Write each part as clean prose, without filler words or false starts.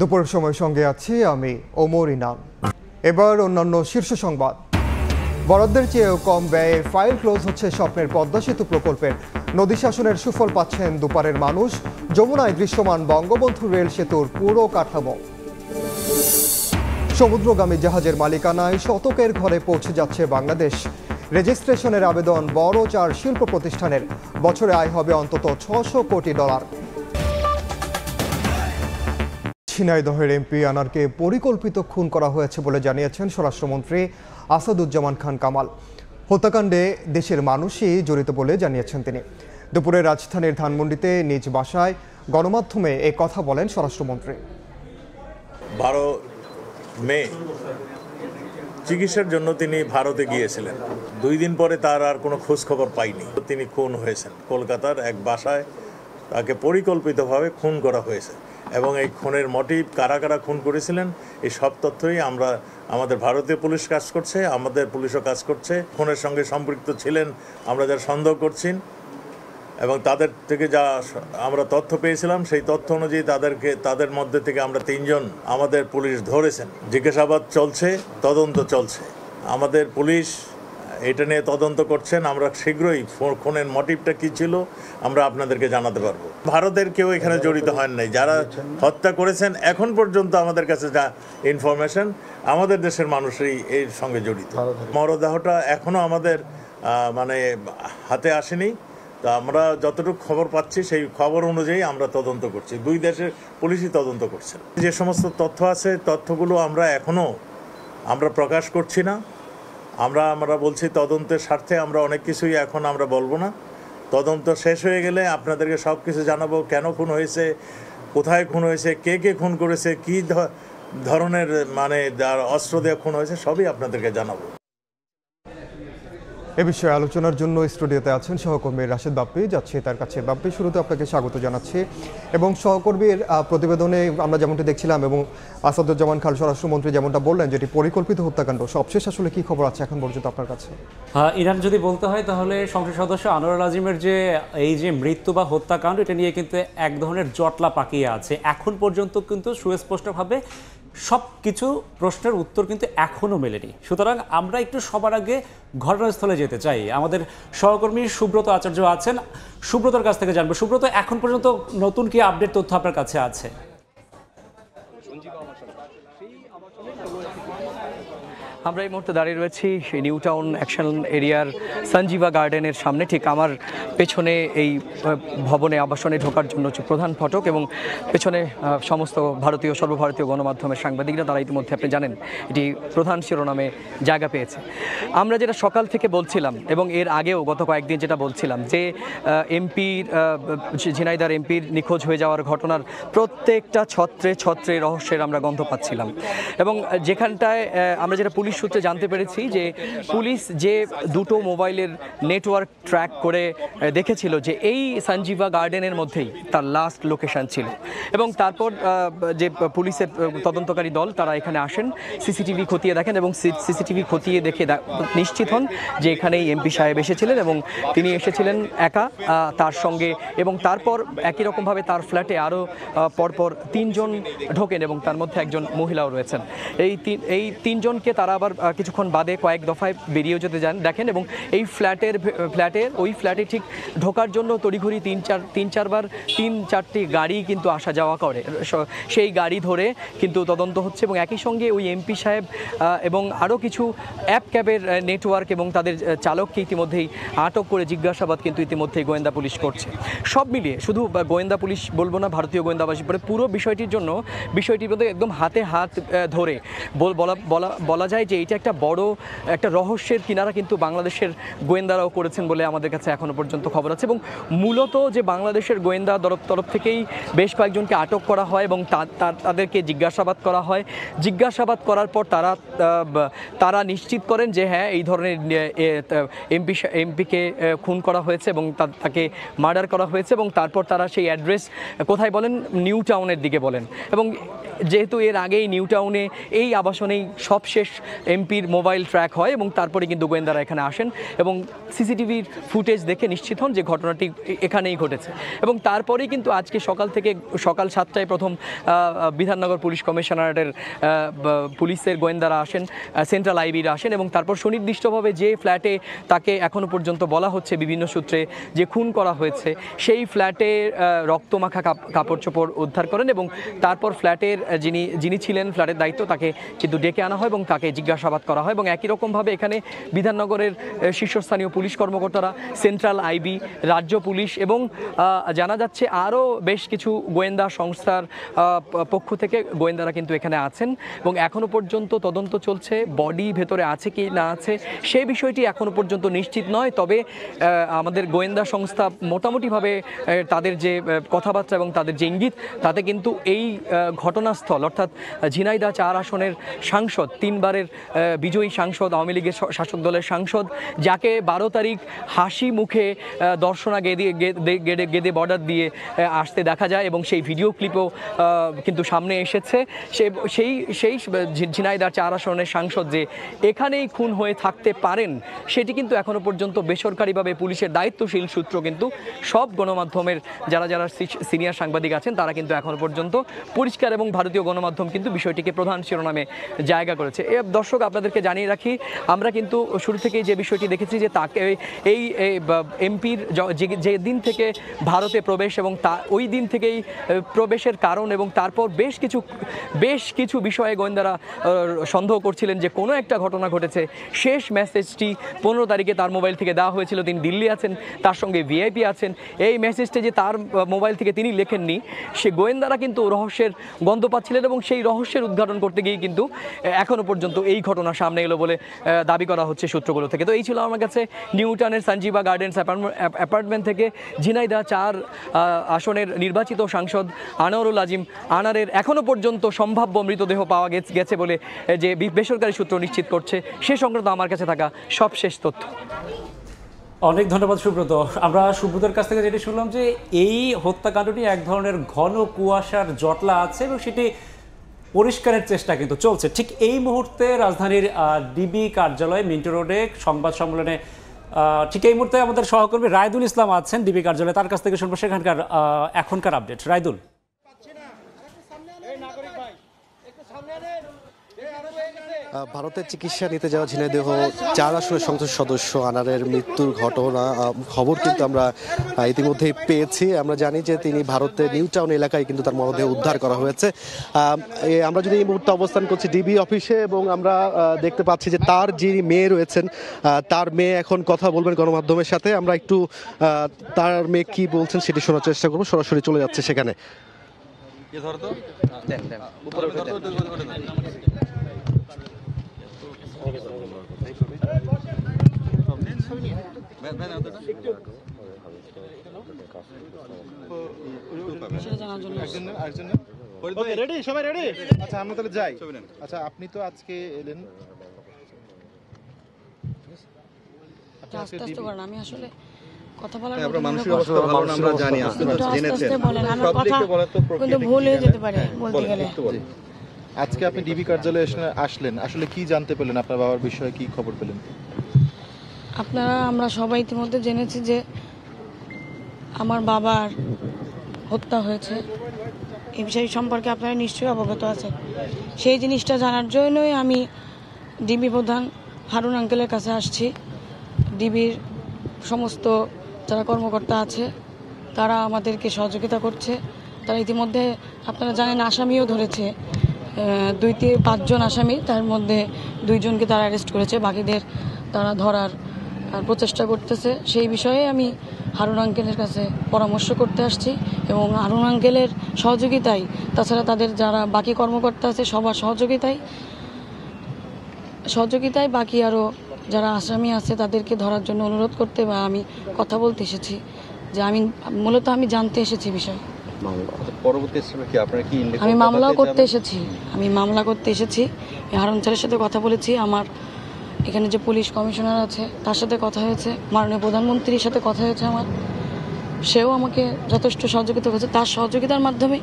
দুপুরের সময় সঙ্গে আছি আমি ওমর ইনাম। এবার অন্যান্য শীর্ষ সংবাদ। বরাদ্দের চেয়েও কম ব্যয়ে ফাইল ক্লোজ হচ্ছে স্বপ্নের পদ্মা সেতু প্রকল্পের। নদী শাসনের সুফল পাচ্ছেন দুপারের মানুষ। যমুনায় দৃশ্যমান বঙ্গবন্ধু রেল সেতুর পুরো কাঠামো। সমুদ্রগামী জাহাজের মালিকানায় শতকের ঘরে পৌঁছে যাচ্ছে বাংলাদেশ। রেজিস্ট্রেশনের আবেদন বড় 4 শিল্প প্রতিষ্ঠানের। বছরে আয় হবে অন্তত $600 কোটি। ঝিনাইদহের এমপি আনারকে পরিকল্পিত খুন করা হয়েছে বলে জানিয়েছেন স্বরাষ্ট্রমন্ত্রী আসাদুজ্জামান খান কামাল। হত্যাকাণ্ডে দেশের মানুষই জড়িত বলে জানিয়েছেন তিনি। দুপুরে রাজধানীর ধানমন্ডিতে নিজ বাসায় গণমাধ্যমে এ কথা বলেন স্বরাষ্ট্রমন্ত্রী। 12 মে চিকিৎসার জন্য তিনি ভারতে গিয়েছিলেন। 2 দিন পরে তার আর কোনো খোঁজ খবর পাইনি। তিনি খুন হয়েছেন কলকাতার এক বাসায়। তাকে পরিকল্পিতভাবে খুন করা হয়েছে এবং এই খুনের মোটিভ কারা কারা খুন করেছিলেন এই সব তথ্যই আমাদের ভারতীয় পুলিশ কাজ করছে, আমাদের পুলিশও কাজ করছে। খুনের সঙ্গে সম্পৃক্ত ছিলেন আমরা যারা সন্দেহ করছি এবং তাদের থেকে যা আমরা তথ্য পেয়েছিলাম সেই তথ্য অনুযায়ী তাদের মধ্যে থেকে আমরা 3 জন আমাদের পুলিশ ধরেছেন। জিজ্ঞাসাবাদ চলছে, তদন্ত চলছে। আমাদের পুলিশ এটা নিয়ে তদন্ত করছেন। আমরা শীঘ্রই খুনের মোটিভটা কী ছিল আমরা আপনাদেরকে জানাতে পারবো। ভারতের কেউ এখানে জড়িত হন নাই। যারা হত্যা করেছেন এখন পর্যন্ত আমাদের কাছে যা ইনফরমেশন, আমাদের দেশের মানুষই এর সঙ্গে জড়িত। মরদেহটা এখনও আমাদের হাতে আসেনি। তা আমরা যতটুকু খবর পাচ্ছি সেই খবর অনুযায়ী আমরা তদন্ত করছি। 2 দেশের পুলিশই তদন্ত করছেন। যে সমস্ত তথ্য আছে তথ্যগুলো আমরা প্রকাশ করছি না। আমরা বলছি তদন্তের স্বার্থে আমরা অনেক কিছুই এখন আমরা বলবো না। তদন্ত শেষ হয়ে গেলে আপনাদেরকে সব কিছু জানাবো। কেন খুন হয়েছে, কোথায় খুন হয়েছে, কে খুন করেছে, কী ধরনের অস্ত্র দিয়ে খুন হয়েছে সবই আপনাদেরকে জানাবো। এ বিষয়ে আলোচনার জন্য স্টুডিওতে আছেন সহকর্মী রাশেদ বাপ্পি। যাচ্ছি তার কাছে। বাপ্পি, শুরুতে আপনাকে স্বাগত জানাচ্ছি এবং সহকর্মীর প্রতিবেদনে আমরা যেমনটা দেখছিলাম এবং আসাদুজ্জামান খান স্বরাষ্ট্রমন্ত্রী যেমনটা বললেন যে এটি পরিকল্পিত হত্যাকাণ্ড, সবশেষ আসলে কি খবর আছে এখন পর্যন্ত আপনার কাছে? ইরান যদি বলতে হয় তাহলে সংসদ সদস্য আনোয়ার আজিমের যে মৃত্যু বা হত্যাকাণ্ড, এটা নিয়ে কিন্তু এক ধরনের জটলা পাকিয়ে আছে। এখন পর্যন্ত কিন্তু সুস্পষ্টভাবে সব কিছু প্রশ্নের উত্তর কিন্তু এখনও মেলেনি। সুতরাং আমরা একটু সবার আগে ঘটনাস্থলে যেতে চাই। আমাদের সহকর্মী সুব্রত আচার্য আছেন, সুব্রতর কাছ থেকে জানবো। সুব্রত, এখন পর্যন্ত নতুন কি আপডেট তথ্য আপনার কাছে আছে? আমরা এই মুহূর্তে দাঁড়িয়ে রয়েছি নিউ টাউন অ্যাকশন এরিয়ার সঞ্জীবা গার্ডেনের সামনে। ঠিক আমার পেছনে এই ভবনে আবাসনে ঢোকার জন্য হচ্ছে প্রধান ফটক এবং পেছনে সমস্ত সর্বভারতীয় গণমাধ্যমের সাংবাদিকরা, তারা ইতিমধ্যে আপনি জানেন এটি প্রধান শিরোনামে জায়গা পেয়েছে। আমরা যেটা সকাল থেকে বলছিলাম এবং এর আগেও গত কয়েকদিন যেটা বলছিলাম যে ঝিনাইদহের এমপির নিখোঁজ হয়ে যাওয়ার ঘটনার প্রত্যেকটা ছত্রে রহস্যের আমরা গন্ধ পাচ্ছিলাম এবং যেখানটায় আমরা যেটা পুলিশ সূত্রে জানতে পেরেছি যে পুলিশ যে 2টো মোবাইলের নেটওয়ার্ক ট্র্যাক করে দেখেছিল যে এই সঞ্জীবা গার্ডেনের মধ্যেই তার লাস্ট লোকেশন ছিল এবং তারপর যে পুলিশের তদন্তকারী দল তারা এখানে আসেন, সিসিটিভি খতিয়ে দেখেন এবং সিসিটিভি খতিয়ে দেখে নিশ্চিত হন যে এখানেই এমপি সাহেব এসেছিলেন এবং তিনি এসেছিলেন একা তার সঙ্গে। এবং তারপর একই রকমভাবে তার ফ্ল্যাটে আরও পরপর 3 জন ঢোকেন এবং তার মধ্যে একজন মহিলাও রয়েছেন। এই 3 জনকে তারা আবার কিছুক্ষণ বাদে কয়েক দফায় বেরিয়েও যেতে দেখেন এবং এই ফ্ল্যাটে ঠিক ঢোকার জন্য তড়িঘড়ি 3-4বার 3-4টি গাড়ি কিন্তু আসা যাওয়া করে। সেই গাড়ি ধরে কিন্তু তদন্ত হচ্ছে এবং একই সঙ্গে ওই এমপি সাহেব এবং আরও কিছু অ্যাপ ক্যাবের নেটওয়ার্ক এবং তাদের চালককে ইতিমধ্যেই আটক করে জিজ্ঞাসাবাদ কিন্তু ইতিমধ্যেই গোয়েন্দা পুলিশ করছে। সব মিলিয়ে শুধু গোয়েন্দা পুলিশ বলবো না, ভারতীয় গোয়েন্দাবাসী পরে পুরো বিষয়টির মধ্যে একদম হাতে হাত ধরে বলা যায় যে এটা একটা বড় একটা রহস্যের কিনারা কিন্তু বাংলাদেশের গোয়েন্দারাও করেছেন বলে আমাদের কাছে এখনো পর্যন্ত খবর আছে। এবং মূলত যে বাংলাদেশের গোয়েন্দা তরফ থেকেই বেশ কয়েকজনকে আটক করা হয় এবং তাদেরকে জিজ্ঞাসাবাদ করা হয়। জিজ্ঞাসাবাদ করার পর তারা নিশ্চিত করেন যে হ্যাঁ, এই ধরনের এমপিকে খুন করা হয়েছে এবং তাকে মার্ডার করা হয়েছে এবং তারপর তারা সেই অ্যাড্রেস কোথায় বলেন, নিউ টাউনের দিকে বলেন এবং যেহেতু এর আগেই নিউ টাউনে এই আবাসনেই সবশেষ এমপির মোবাইল ট্র্যাক হয় এবং তারপরে কিন্তু গোয়েন্দারা এখানে আসেন এবং সিসিটিভির ফুটেজ দেখে নিশ্চিত হন যে ঘটনাটি এখানেই ঘটেছে। এবং তারপরেই কিন্তু আজকে সকাল 7টায় প্রথম বিধাননগর পুলিশ কমিশনারেটের পুলিশের গোয়েন্দারা আসেন, সেন্ট্রাল আইবিরা আসেন এবং তারপর সুনির্দিষ্টভাবে যে ফ্ল্যাটে তাকে এখনও পর্যন্ত বলা হচ্ছে বিভিন্ন সূত্রে যে খুন করা হয়েছে, সেই ফ্ল্যাটে রক্তমাখা কাপড় চোপড় উদ্ধার করেন এবং তারপর ফ্ল্যাটের যিনি ছিলেন ফ্ল্যাটের দায়িত্ব তাকে কিন্তু ডেকে আনা হয় এবং তাকে জিজ্ঞাসাবাদ করা হয়। এবং একই রকমভাবে এখানে বিধাননগরের শীর্ষস্থানীয় পুলিশ কর্মকর্তারা, সেন্ট্রাল আইবি, রাজ্য পুলিশ এবং জানা যাচ্ছে আরও বেশ কিছু গোয়েন্দা সংস্থার পক্ষ থেকে গোয়েন্দারা কিন্তু এখানে আছেন এবং এখনও পর্যন্ত তদন্ত চলছে। বডি ভেতরে আছে কি না আছে সেই বিষয়টি এখনও পর্যন্ত নিশ্চিত নয়, তবে আমাদের গোয়েন্দা সংস্থা মোটামুটিভাবে তাদের যে কথাবার্তা এবং তাদের যে ইঙ্গিত তাতে কিন্তু এই ঘটনাস্থল অর্থাৎ ঝিনাইদহ 4 আসনের সাংসদ, 3 বারের বিজয়ী সাংসদ, আওয়ামী লীগের শাসক দলের সাংসদ, যাকে 12 তারিখ হাসি মুখে দর্শনা গেদে বর্ডার দিয়ে আসতে দেখা যায় এবং সেই ভিডিও ক্লিপও কিন্তু সামনে এসেছে। সেই ঝিনাইদহ 4 আসনের সাংসদ যে এখানেই খুন হয়ে থাকতে পারেন সেটি কিন্তু এখনও পর্যন্ত বেসরকারিভাবে পুলিশের দায়িত্বশীল সূত্র কিন্তু সব গণমাধ্যমের যারা সিনিয়র সাংবাদিক আছেন তারা কিন্তু এখনও পর্যন্ত পরিষ্কার এবং ভারতীয় গণমাধ্যম কিন্তু বিষয়টিকে প্রধান শিরোনামে জায়গা করেছে। দর্শক, আপনাদেরকে জানিয়ে রাখি, আমরা কিন্তু শুরু থেকেই যে বিষয়টি দেখেছি যে তাকে এই এমপির যে দিন থেকে ভারতে প্রবেশ এবং ওই দিন থেকেই প্রবেশের কারণ এবং তারপর বেশ কিছু বিষয়ে গোয়েন্দারা সন্দেহ করছিলেন যে কোনো একটা ঘটনা ঘটেছে। শেষ মেসেজটি 15 তারিখে তার মোবাইল থেকে দেওয়া হয়েছিল, তিনি দিল্লি আছেন, তার সঙ্গে ভিআইপি আছেন। এই মেসেজটা যে তার মোবাইল থেকে তিনি লেখেননি, সে গোয়েন্দারা কিন্তু রহস্যের গন্ধ পাচ্ছিলেন এবং সেই রহস্যের উদ্ঘাটন করতে গিয়ে কিন্তু এখনও পর্যন্ত এই ঘটনা সামনে এলো বলে দাবি করা হচ্ছে সূত্রগুলো থেকে। তো এই ছিল আমার কাছে নিউ টাউনের সঞ্জীবা গার্ডেন্স অ্যাপার্টমেন্ট থেকে ঝিনাইদহ 4 আসনের নির্বাচিত সাংসদ আনোয়ারুল আজিম আনারের এখনও পর্যন্ত সম্ভাব্য মৃতদেহ পাওয়া গেছে বলে যে বেসরকারি সূত্র নিশ্চিত করছে, সে সংক্রান্ত আমার কাছে থাকা সবশেষ তথ্য। অনেক ধন্যবাদ সুব্রত। আমরা সুব্রতের কাছ থেকে যেটি শুনলাম যে এই হত্যাকাণ্ডটি এক ধরনের ঘন কুয়াশার জটলা আছে এবং সেটি পরিষ্কারের চেষ্টা কিন্তু চলছে। ঠিক এই মুহূর্তে রাজধানীর ডিবি কার্যালয় মিন্টো রোডে সংবাদ সম্মেলনে ঠিক এই মুহূর্তে আমাদের সহকর্মী রায়দুল ইসলাম আছেন ডিবি কার্যালয়ে, তার কাছ থেকে শুনবো সেখানকার এখনকার আপডেট। রায়দুল। ভারতের চিকিৎসা নিতে যাওয়া ঝিনাইদহ 4 আসনের সংসদ সদস্য আনারের মৃত্যুর খবর কিন্তু আমরা ইতিমধ্যেই পেয়েছি। আমরা জানি যে তিনি ভারতের নিউ টাউন এলাকায় কিন্তু তার মরদেহ উদ্ধার করা হয়েছে। আমরা যদি এই মুহূর্তে অবস্থান করছি ডিবি অফিসে এবং আমরা দেখতে পাচ্ছি যে তার যিনি মেয়ে রয়েছেন, তার মেয়ে এখন কথা বলবেন গণমাধ্যমের সাথে। আমরা একটু তার মেয়ে কি বলছেন সেটি শোনার চেষ্টা করবো। সরাসরি চলে যাচ্ছে সেখানে। সবাই রেডি? আচ্ছা, আমরা তাহলে যাই। আচ্ছা, আপনি তো আজকে এলেন, আমি আসলে কথা বলার মানুষের অবস্থা ভালো না, আমরা জানি, কিন্তু ভুল হয়ে যেতে পারে বলতে গেলে। আজকে আপনি ডিবি কার্যালয়ে আসলেন, আসলে কি জানতে পেলেন? আপনার বাবার বিষয়ে কি খবর পেলেন? আমরা সবাই ইতিমধ্যে জেনেছি যে আমার বাবার হত্যা হয়েছে। এই বিষয় সম্পর্কে আপনারা নিশ্চয়ই অবগত আছেন। সেই জিনিসটা জানার জন্যই আমি ডিবি প্রধান হারুন আঙ্কেলের কাছে আসছি। ডিবির সমস্ত যারা কর্মকর্তা আছে তারা আমাদেরকে সহযোগিতা করছে। তারা ইতিমধ্যে আপনারা জানেন আসামিও ধরেছে, 5 জন আসামি, তার মধ্যে 2 জনকে তারা অ্যারেস্ট করেছে, বাকিদের তারা ধরার প্রচেষ্টা করতেছে। সেই বিষয়ে আমি হারুন আঙ্কেলের কাছে পরামর্শ করতে আসছি এবং হারুন আঙ্কেলের সহযোগিতায়, তাছাড়া তাদের যারা বাকি কর্মকর্তা আছে সবার সহযোগিতায় বাকি আরও যারা আসামি আছে তাদেরকে ধরার জন্য অনুরোধ করতে বা আমি কথা বলতে এসেছি। যে আমি জানতে এসেছি বিষয়। আমি মামলা করতে এসেছি। হারুন স্যারের সাথে কথা বলেছি, আমার এখানে যে পুলিশ কমিশনার আছে তার সাথে কথা হয়েছে, মাননীয় প্রধানমন্ত্রীর সাথে কথা হয়েছে আমার, সেও আমাকে যথেষ্ট সহযোগিতা করেছে। তার সহযোগিতার মাধ্যমে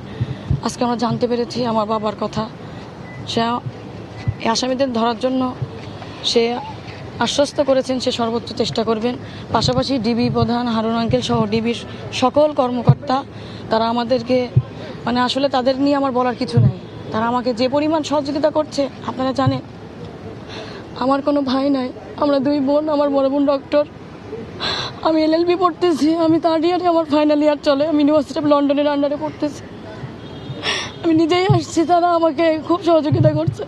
আজকে আমরা জানতে পেরেছি আমার বাবার কথা। সে এই আসামিদের ধরার জন্য সে আশ্বস্ত করেছেন সে সর্বোচ্চ চেষ্টা করবেন। পাশাপাশি ডিবি প্রধান হারুন আঙ্কেল সহ ডিবির সকল কর্মকর্তা তারা আমাদেরকে মানে আসলে তাদের নিয়ে আমার বলার কিছু নেই। তারা আমাকে যে পরিমাণ সহযোগিতা করছে আপনারা জানেন। আমার কোনো ভাই নাই, আমরা 2 বোন। আমার বড় বোন ডক্টর, আমি LLB পড়তেছি, আমি 3rd ইয়ারে, আমার ফাইনাল ইয়ার চলে। আমি ইউনিভার্সিটি অফ লন্ডনের আন্ডারে পড়তেছি। আমি নিজেই আসছি, তারা আমাকে খুব সহযোগিতা করছে।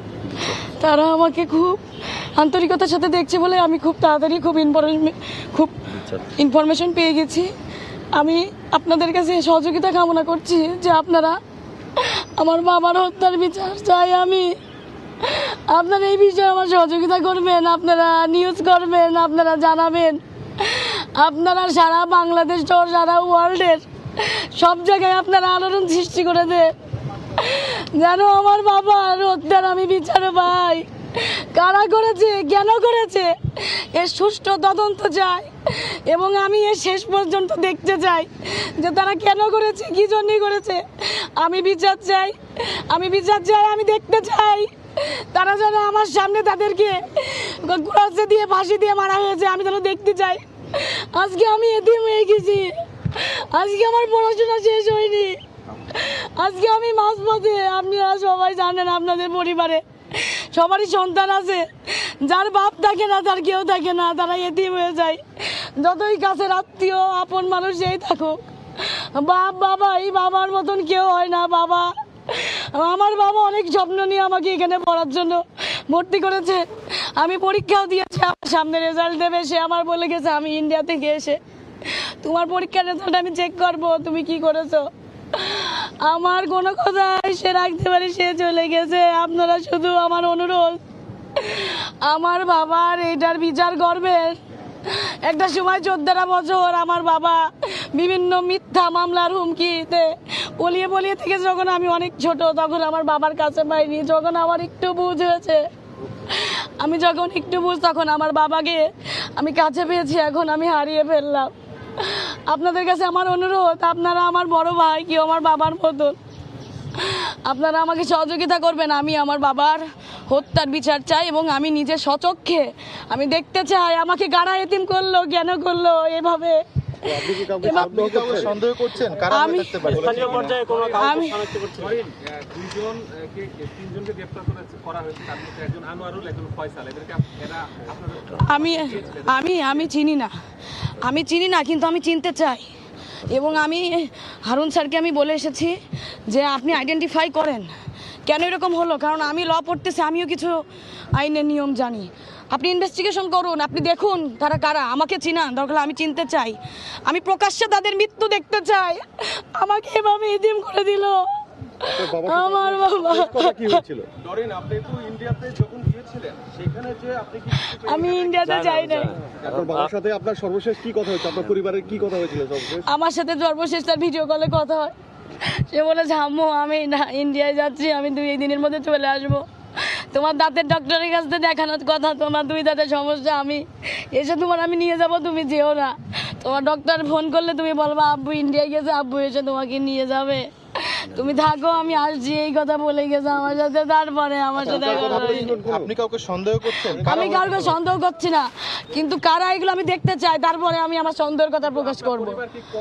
তারা আমাকে খুব আন্তরিকতার সাথে দেখছে বলে আমি খুব তাড়াতাড়ি খুব ইনফরমেশন পেয়ে গেছি। আমি আপনাদের কাছে সহযোগিতা কামনা করছি যে আপনারা আমার বাবার হত্যার বিচার চাই। আপনারা এই বিষয়ে আমার সহযোগিতা করবেন, আপনারা নিউজ করবেন, আপনারা জানাবেন, আপনারা সারা বাংলাদেশ সহ সারা ওয়ার্ল্ডের সব জায়গায় আপনারা আলোড়ন সৃষ্টি করে দেন যেন আমার বাবার হত্যার আমি বিচার পাই। কারা করেছে, কেন করেছে, এর সুষ্ঠু তদন্ত চাই এবং আমি এর শেষ পর্যন্ত দেখতে চাই যে তারা কেন করেছে, কি জন্যই করেছে। আমি বিচার চাই, আমি দেখতে চাই। তারা যেন আমার সামনে তাদেরকে ক্রসে দিয়ে ফাঁসি দিয়ে মারা হয়েছে আমি যেন দেখতে চাই। আজকে আমি এতিম হয়ে গেছি, আজকে আমার পড়াশোনা শেষ হয়নি, আজকে আমি মাঝপথে। আপনারা সবাই জানেন আপনাদের পরিবারে সবারই সন্তান আছে, যার বাপ থাকে না, তার কেউ থাকে না, তারা এতিম হয়ে যায়। যতই কাছের আত্মীয় আপন মানুষ যেই থাকুক, বাবা এই বাবার মতন কেউ হয় না। আমার বাবা অনেক স্বপ্ন নিয়ে আমাকে এখানে পড়ার জন্য ভর্তি করেছে। আমি পরীক্ষাও দিয়েছি, আমার সামনে রেজাল্ট দেবে। সে আমার বলে গেছে আমি ইন্ডিয়া থেকে এসে তোমার পরীক্ষার রেজাল্ট আমি চেক করবো, তুমি কি করেছো। আমার কোনো কথা সে রাখতে পারি, সে চলে গেছে। আপনারা শুধু আমার অনুরোধ, আমার বাবার এটার বিচার করবেন। একটা সময় 14 বছর আমার বাবা বিভিন্ন মিথ্যা মামলার হুমকিতে বলিয়ে থেকে যখন আমি অনেক ছোট তখন আমার বাবার কাছে পাইনি। যখন আমার একটু বুঝ হয়েছে, আমি যখন একটু বুঝ তখন আমার বাবাকে আমি কাছে পেয়েছি, এখন আমি হারিয়ে ফেললাম। আপনাদের কাছে আমার অনুরোধ, আপনারা আমার বড় ভাই, কেউ আমার বাবার মতন, আপনারা আমাকে সহযোগিতা করবেন। আমি আমার বাবার হত্যার বিচার চাই এবং আমি নিজে স্বচক্ষে আমি দেখতে চাই আমাকে কারা এতিম করলো, কেন করলো এভাবে। সন্দেহ করছেন কারা করতে পারে? আমি চিনি না কিন্তু আমি চিনতে চাই এবং আমি হারুন স্যারকে আমি বলে এসেছি যে আপনি আইডেন্টিফাই করেন কেন এরকম হলো, কারণ আমি ল পড়তেছি, আমিও কিছু আইনের নিয়ম জানি। আপনি ইনভেস্টিগেশন করুন, আপনি দেখুন তারা কারা, আমাকে চিনান, দরকার আমি চিনতে চাই। আমি প্রকাশ্যে তাদের মৃত্যু দেখতে চাই। আমাকে এভাবে এতিম করে দিল আমার বাবা। আমি ইন্ডিয়াতে যাই নাই। বাবার সাথে আপনার সর্বশেষ কি কথা হয়েছে? আপনার পরিবারের কি কথা হয়েছিল সর্বশেষ? আমার সাথে সর্বশেষ তার ভিডিও কলে কথা হয়। সে বলেছে আম্মু আমি ইন্ডিয়ায় যাচ্ছি, আমি 2 দিনের মধ্যে চলে আসবো। তোমার দাঁতের ডক্টরের কাছ থেকে দেখানোর কথা, তোমার 2 দাঁতের সমস্যা, আমি এসে আমি নিয়ে যাব, তুমি যেও না। তোমার ডক্টর ফোন করলে তুমি বলবা আব্বু ইন্ডিয়ায় গেছে, আব্বু এসে তোমাকে নিয়ে যাবে, তুমি থাকো, আমি আসছি, এই কথা বলে গেছে আমার সাথে। তারপরে আমার সাথে আপনি কাউকে সন্দেহ করছেন? আমি কাউকে সন্দেহ করছি না, কিন্তু কারা এগুলো আমি দেখতে চাই, তারপরে আমি আমার সন্দেহের কথা প্রকাশ করব।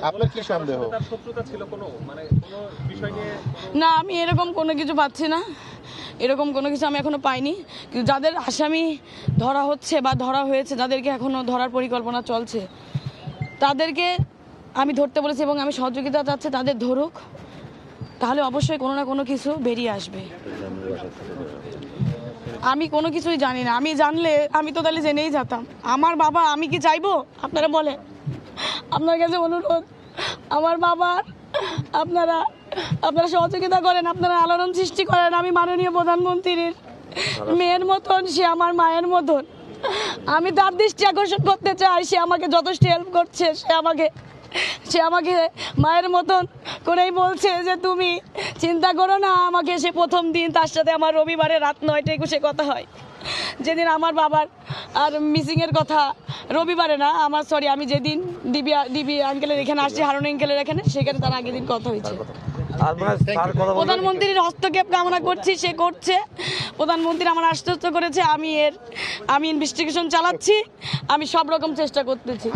আপনার কি সন্দেহ? না, আমি এরকম কোনো কিছু পাচ্ছি না, এরকম কোনো কিছু আমি এখনো পাইনি। কিন্তু যাদের আসামি ধরা হচ্ছে বা ধরা হয়েছে, যাদেরকে এখনো ধরার পরিকল্পনা চলছে, তাদেরকে আমি ধরতে বলেছি এবং আমি সহযোগিতা চাচ্ছি তাদের ধরুক, তাহলে অবশ্যই কোনো না কোনো কিছু বেরিয়ে আসবে। আমি কোনো কিছুই জানি না, আমি জানলে আমি তো তাহলে জেনেই যেতাম। আমার বাবা, আমি কি চাইবো? আপনারা বলেন, আপনার কাছে অনুরোধ, আমার বাবার আপনারা সহযোগিতা করেন, আপনারা আলোড়ন সৃষ্টি করেন। আমি মাননীয় প্রধানমন্ত্রীর মেয়ের মতন, সে আমার মায়ের মতন, আমি তার দৃষ্টি আকর্ষণ করতে চাই। সে আমাকে যথেষ্ট হেল্প করছে, সে আমাকে মায়ের মতন করেই বলছে যে তুমি চিন্তা করো না। আমাকে সে প্রথম দিন তার সাথে আমার রবিবারে রাত 9টা 21-এ কথা হয়, যেদিন আমার বাবার আর মিসিংয়ের কথা, রবিবারে না আমার আমি যেদিন ডিবি আঙ্কেলের এখানে আসছি, হারুন আঙ্কেলের এখানে, সেখানে তার আগের দিন কথা হয়েছে। প্রধানমন্ত্রীর হস্তক্ষেপ কামনা করছি, সে করছে। প্রধানমন্ত্রী আমার আশ্বস্ত করেছে, আমি ইনভেস্টিগেশন চালাচ্ছি, আমি সব রকম চেষ্টা করতেছি।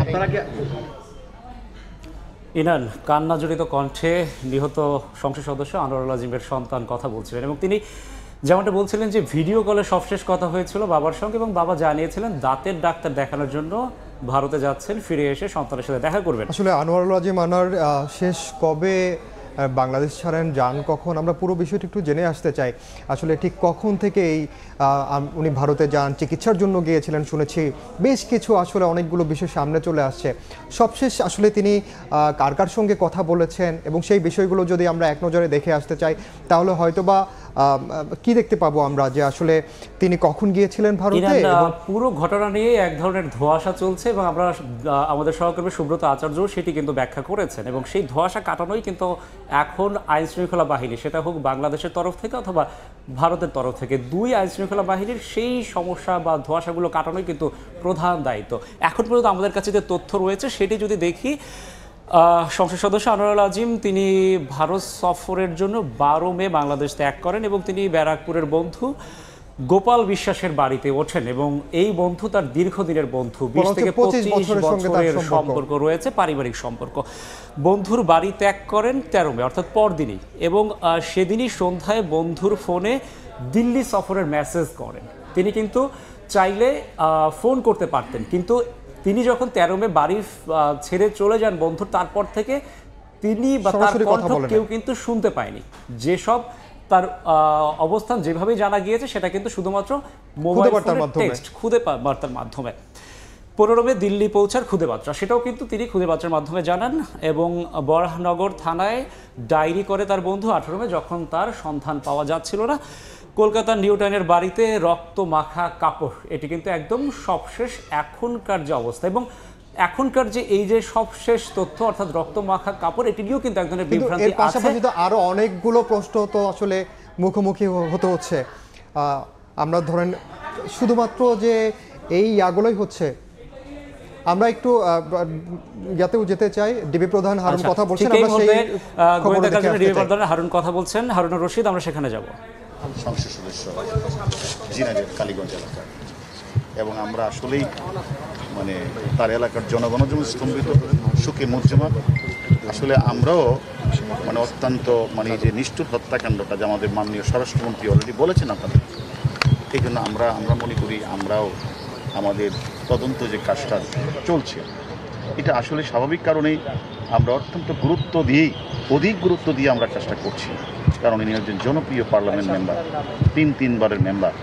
ইনান কান্না জড়িত কণ্ঠে নিহত সংসদ সদস্য আনোয়ারুল আজিমের সন্তান কথা বলছিলেন এবং তিনি যেমনটা বলছিলেন যে ভিডিও কলে সবশেষ কথা হয়েছিল বাবার সঙ্গে এবং বাবা জানিয়েছিলেন দাঁতের ডাক্তার দেখানোর জন্য ভারতে যাচ্ছেন, ফিরে এসে সন্তানের সাথে দেখা করবেন। আসলে আনোয়ারুল আজিম আনার শেষ কবে বাংলাদেশ ছাড়েন, যান কখন, আমরা পুরো বিষয়টি একটু জেনে আসতে চাই। আসলে ঠিক কখন থেকে উনি ভারতে যান, চিকিৎসার জন্য গিয়েছিলেন শুনেছি, বেশ কিছু আসলে অনেকগুলো বিষয় সামনে চলে আসছে। সবশেষ আসলে তিনি কার কার সঙ্গে কথা বলেছেন এবং সেই বিষয়গুলো যদি আমরা এক নজরে দেখে আসতে চাই তাহলে হয়তোবা কি দেখতে পাবো আমরা যে আসলে তিনি কখন গিয়েছিলেন ভারতে। পুরো ঘটনা নিয়ে এক ধরনের ধোঁয়াশা চলছে এবং আমরা আমাদের সহকর্মী সুব্রত আচার্য সেটি কিন্তু ব্যাখ্যা করেছেন এবং সেই ধোঁয়াশা কাটানোই কিন্তু এখন আইন শৃঙ্খলা বাহিনী, সেটা হোক বাংলাদেশের তরফ থেকে অথবা ভারতের তরফ থেকে, দুই আইন শৃঙ্খলা বাহিনীর সেই সমস্যা বা ধোঁয়াশাগুলো কাটানোই কিন্তু প্রধান দায়িত্ব। এখন পর্যন্ত আমাদের কাছে যে তথ্য রয়েছে সেটি যদি দেখি, সংসদ সদস্য আনোয়ারুল আজিম তিনি ভারত সফরের জন্য 12 মে বাংলাদেশ ত্যাগ করেন এবং তিনি ব্যারাকপুরের বন্ধু গোপাল বিশ্বাসের বাড়িতে ওঠেন এবং এই বন্ধু তার দীর্ঘদিনের বন্ধু, 20 থেকে 25 বছরের সম্পর্ক রয়েছে, পারিবারিক সম্পর্ক। বন্ধুর বাড়ি ত্যাগ করেন 13 মে অর্থাৎ পরদিনই এবং সেদিনই সন্ধ্যায় বন্ধুর ফোনে দিল্লি সফরের মেসেজ করেন। তিনি কিন্তু চাইলে ফোন করতে পারতেন, কিন্তু তিনি যখন 13 মে বাড়ি ছেড়ে চলে যান বন্ধুর, তারপর থেকে তিনি বা তার কণ্ঠ কেউ কিন্তু শুনতে পায়নি। যেসব তার অবস্থান যেভাবে জানা গিয়েছে সেটা কিন্তু শুধুমাত্র মোবাইল ফোনের টেক্সট, খুদে বার্তার মাধ্যমে। 15 মে দিল্লি পৌঁছার খুদে বার্তা, সেটাও কিন্তু তিনি খুদে বার্তার মাধ্যমে জানান এবং বরাহনগর থানায় ডায়েরি করে তার বন্ধু 18 মে, যখন তার সন্ধান পাওয়া যাচ্ছিল না। কলকাতার নিউ টাউনের বাড়িতে রক্ত মাখা কাপড়, এটি কিন্তু একদম সবশেষ এখনকার যে অবস্থা এবং এখনকার যে এই যে সবশেষ তথ্য অর্থাৎ রক্ত মাখা কাপড়, এটি নিয়েও কিন্তু এক ধরনের বিভ্রান্তি আছে। পাশাপাশি তো আরো অনেকগুলো প্রশ্ন তো আসলে মুখোমুখি হতে হচ্ছে। আমরা ধরেন শুধুমাত্র যে এই ইয়াগুলোই হচ্ছে, আমরা একটু যাতেও যেতে চাই। ডিবি প্রধান হারুন কথা বলছেন, আমরা সেই গোয়েন্দা কার্যালয়ের ডিবি প্রধান হারুন কথা বলছেন, হারুনুর রশিদ, আমরা সেখানে যাব। সংসদ সদস্য জিনাদের কালীগঞ্জ এলাকা এবং আমরা আসলেই তার এলাকার জনগণ যেমন স্তম্ভিত, সুখে মুজ্জমান। আসলে আমরাও অত্যন্ত এই যে নিষ্ঠুর হত্যাকাণ্ডটা যে আমাদের মাননীয় স্বরাষ্ট্রমন্ত্রী অলরেডি বলেছেন আপনাদের, এই জন্য আমরা মনে করি আমরাও আমাদের তদন্ত যে কাজটা চলছে এটা আসলে স্বাভাবিক কারণেই আমরা অত্যন্ত অধিক গুরুত্ব দিয়ে আমরা কাজটা করছি। কারণ ইনি একজন জনপ্রিয় পার্লামেন্ট মেম্বার, 3 মেম্বার,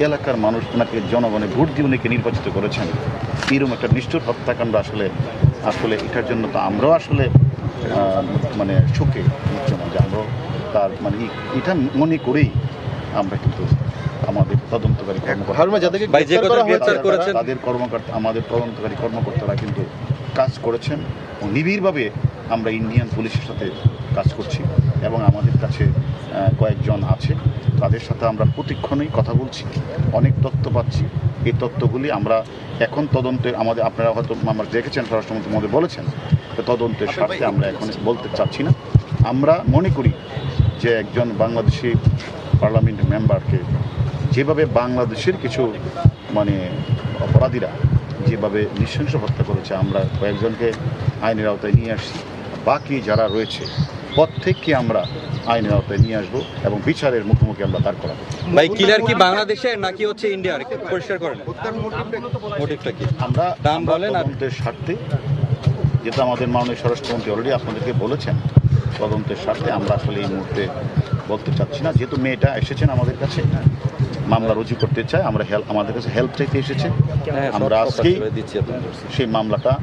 এলাকার মানুষ ওনাকে জনগণে ভোট দিয়ে উনিকে নির্বাচিত করেছেন। এরকম একটা নিষ্ঠুর হত্যাকাণ্ড আসলে এটার জন্য তো আমরাও আসলে শোকে যে আমরাও তার এটা মনে করেই আমরা কিন্তু আমাদের তদন্তকারী আমাদের তদন্তকারী কর্মকর্তারা কিন্তু কাজ করেছেন এবং নিবিড়ভাবে আমরা ইন্ডিয়ান পুলিশের সাথে কাজ করছি এবং আমাদের কাছে কয়েকজন আছে, তাদের সাথে আমরা প্রতিক্ষণেই কথা বলছি, অনেক তথ্য পাচ্ছি। এই তথ্যগুলি আমরা এখন তদন্তের আপনারা হয়তো আমরা দেখেছেন স্বরাষ্ট্রমন্ত্রী মহোদয় বলেছেন, তদন্তের স্বার্থে আমরা এখন বলতে চাচ্ছি না। আমরা মনে করি যে একজন বাংলাদেশি পার্লামেন্ট মেম্বারকে যেভাবে বাংলাদেশের কিছু অপরাধীরা যেভাবে নৃশংস হত্যা করেছে, আমরা কয়েকজনকে আইনের আওতায় নিয়ে আসছি, বাকি যারা রয়েছে প্রত্যেককে আমরা আইনের আওতায় নিয়ে আসবো এবং বিচারের মুখোমুখি আমরা দাঁড় করাবো। ভাই কিলার কি বাংলাদেশের নাকি হচ্ছে ইন্ডিয়ার, পরিষ্কার করেন মোটিভটা কি? আমরা তদন্তের স্বার্থে, যেটা আমাদের মাননীয় স্বরাষ্ট্রমন্ত্রী অলরেডি আপনাদেরকে বলেছেন, তদন্তের স্বার্থে আমরা আসলে এই মুহূর্তে বলতে চাচ্ছি না। যেহেতু মেয়েটা এসেছেন আমাদের কাছে মামলা রুজু করতে চায়, আমরা আমাদের কাছে হেল্প চাইতে এসেছে, আমরা আজকেই সেই মামলাটা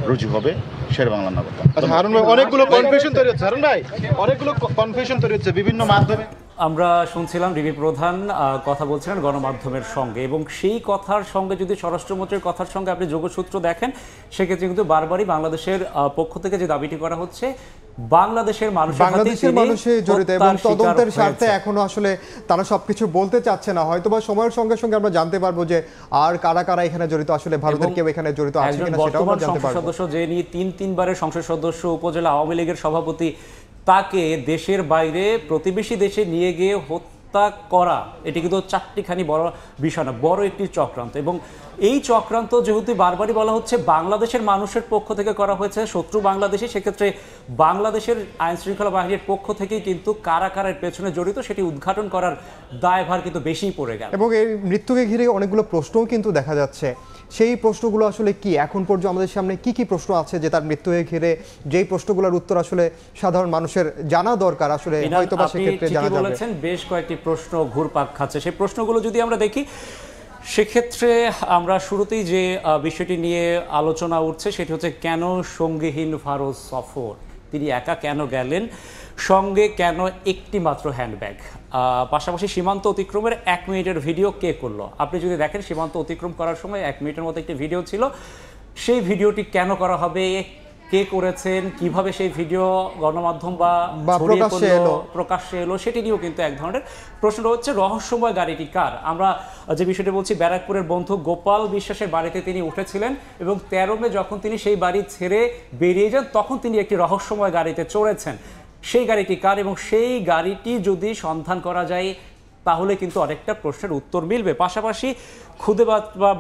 রুজু হবে শেরেবাংলা নগর। হারুন ভাই, অনেকগুলো কনফিউশন তৈরি হচ্ছে, হারুন ভাই অনেকগুলো কনফিউশন তৈরি হচ্ছে বিভিন্ন মাধ্যমে। আমরা শুনছিলাম ডিবি প্রধান কথা বলছিলেন গণমাধ্যমের সঙ্গে এবং সেই কথার সঙ্গে যদি স্বরাষ্ট্রমন্ত্রীর কথার সঙ্গে আপনি যোগসূত্র দেখেন, সেক্ষেত্রে কিন্তু বারবারই বাংলাদেশের পক্ষ থেকে যে দাবিটি করা হচ্ছে বাংলাদেশের মানুষে জড়িত এবং তদন্তের স্বার্থে এখনো আসলে তারা সবকিছু বলতে চাচ্ছে না। হয়তোবা সময়ের সঙ্গে সঙ্গে আমরা জানতে পারবো যে আর কারা কারা এখানে জড়িত, আসলে ভারতের কেউ এখানে জড়িত আছে কিনা সেটাও আমরা জানতে পারবো। সংসদ সদস্য যে নিয়ে 3 বারের সংসদ সদস্য, উপজেলা আওয়ামী লীগের সভাপতি, তাকে দেশের বাইরে প্রতিবেশী দেশে নিয়ে গিয়ে হত্যা করা, এটি কিন্তু চারটিখানি বড় বিষয় না, বড় একটি চক্রান্ত। এবং এই চক্রান্ত যেহেতু বারবারই বলা হচ্ছে বাংলাদেশের মানুষের পক্ষ থেকে করা হয়েছে, শত্রু বাংলাদেশে, সেক্ষেত্রে বাংলাদেশের আইন শৃঙ্খলা বাহিনীর পক্ষ থেকেই কিন্তু কারা কারা এর পেছনে জড়িত সেটি উদ্ঘাটন করার দায়ভার কিন্তু বেশিই পড়ে গেল। এবং এই মৃত্যুকে ঘিরে অনেকগুলো প্রশ্নও কিন্তু দেখা যাচ্ছে। সেই প্রশ্নগুলো আসলে কি এখন পর্যন্ত আমাদের সামনে কি প্রশ্ন আছে যে তার মৃত্যুকে ঘিরে, যেই প্রশ্নগুলোর উত্তর আসলে সাধারণ মানুষের জানা দরকার, আসলে হয়তো বা সেক্ষেত্রে জানা যাবে। বলেছেন বেশ কয়েকটি প্রশ্ন ঘুরপাক খাচ্ছে, সেই প্রশ্নগুলো যদি আমরা দেখি সেক্ষেত্রে আমরা শুরুতেই যে বিষয়টি নিয়ে আলোচনা উঠছে সেটি হচ্ছে কেন সঙ্গীহীন ফারোজ সফর, তিনি একা কেন গেলেন, সঙ্গে কেন একটি মাত্র হ্যান্ডব্যাগ, পাশাপাশি সীমান্ত অতিক্রমের 1 মিনিটের ভিডিও কে করলো। আপনি যদি দেখেন সীমান্ত অতিক্রম করার সময় 1 মিনিটের মতো একটি ভিডিও ছিল, সেই ভিডিওটি কেন করা হবে, কে করেছেন, কিভাবে সেই ভিডিও গণমাধ্যম বা প্রকাশ্যে এলো সেটি নিয়েও কিন্তু এক ধরনের প্রশ্ন হচ্ছে। রহস্যময় গাড়িটি কার? আমরা যে বিষয়টি বলছি, ব্যারাকপুরের বন্ধু গোপাল বিশ্বাসের বাড়িতে তিনি উঠেছিলেন এবং 13 মে যখন তিনি সেই বাড়ি ছেড়ে বেরিয়ে যান তখন তিনি একটি রহস্যময় গাড়িতে চড়েছেন। সেই গাড়িটি কার এবং সেই গাড়িটি যদি সন্ধান করা যায় তাহলে কিন্তু অনেকটা প্রশ্নের উত্তর মিলবে। পাশাপাশি খুদে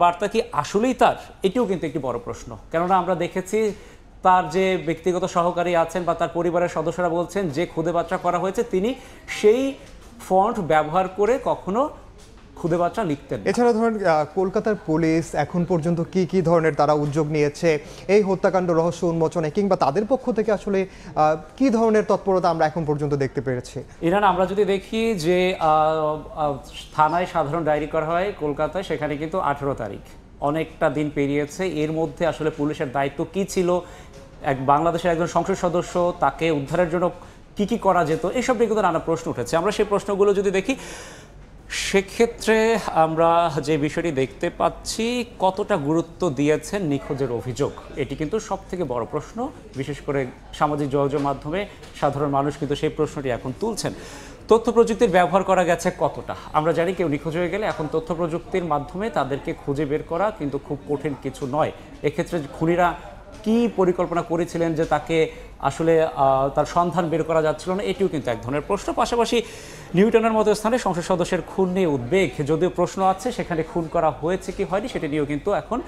বার্তা কি আসলেই তার, এটিও কিন্তু একটি বড় প্রশ্ন। কেননা আমরা দেখেছি তার যে ব্যক্তিগত সহকারী আছেন বা তার পরিবারের সদস্যরা বলছেন যে খুদে বার্তা করা হয়েছে তিনি সেই ফন্ট ব্যবহার করে কখনো খুদে বার্তা লিখতেন। এছাড়া ধরেন কলকাতার পুলিশ এখন পর্যন্ত কি ধরনের তারা উদ্যোগ নিয়েছে এই হত্যাকাণ্ড রহস্য উন্মোচনে, কিংবা তাদের পক্ষ থেকে আসলে কি ধরনের তৎপরতা আমরা এখন পর্যন্ত দেখতে পেরেছি? ইরান, আমরা যদি দেখি যে থানায় সাধারণ ডায়েরি করা হয় কলকাতায়, সেখানে কিন্তু 18 তারিখ, অনেকটা দিন পেরিয়েছে। এর মধ্যে আসলে পুলিশের দায়িত্ব কি ছিল, বাংলাদেশের একজন সংসদ সদস্য, তাকে উদ্ধারের জন্য কি করা যেত, এসব নিয়ে কিন্তু নানা প্রশ্ন উঠেছে। আমরা সেই প্রশ্নগুলো যদি দেখি সেক্ষেত্রে আমরা যে বিষয়টি দেখতে পাচ্ছি কতটা গুরুত্ব দিয়েছেন নিখোঁজের অভিযোগ, এটি কিন্তু সব থেকে বড় প্রশ্ন। বিশেষ করে সামাজিক যোগাযোগ মাধ্যমে সাধারণ মানুষ কিন্তু সেই প্রশ্নটি এখন তুলছেন। তথ্য প্রযুক্তির ব্যবহার করা গেছে কতটা? আমরা জানি কেউ নিখোঁজ হয়ে গেলে এখন তথ্য প্রযুক্তির মাধ্যমে তাদেরকে খুঁজে বের করা কিন্তু খুব কঠিন কিছু নয়। এক্ষেত্রে খুনিরা কি পরিকল্পনা করেছিলেন যে তাকে আসলে তার সন্ধান বের করা যাচ্ছিল না, এটিও কিন্তু এক ধরনের প্রশ্ন। পাশাপাশি নিউটনের মতো স্থানে সংসদ সদস্যের খুন নিয়ে উদ্বেগ, যদিও প্রশ্ন আছে সেখানে খুন করা হয়েছে কি হয়নি সেটি নিয়েও কিন্তু এখন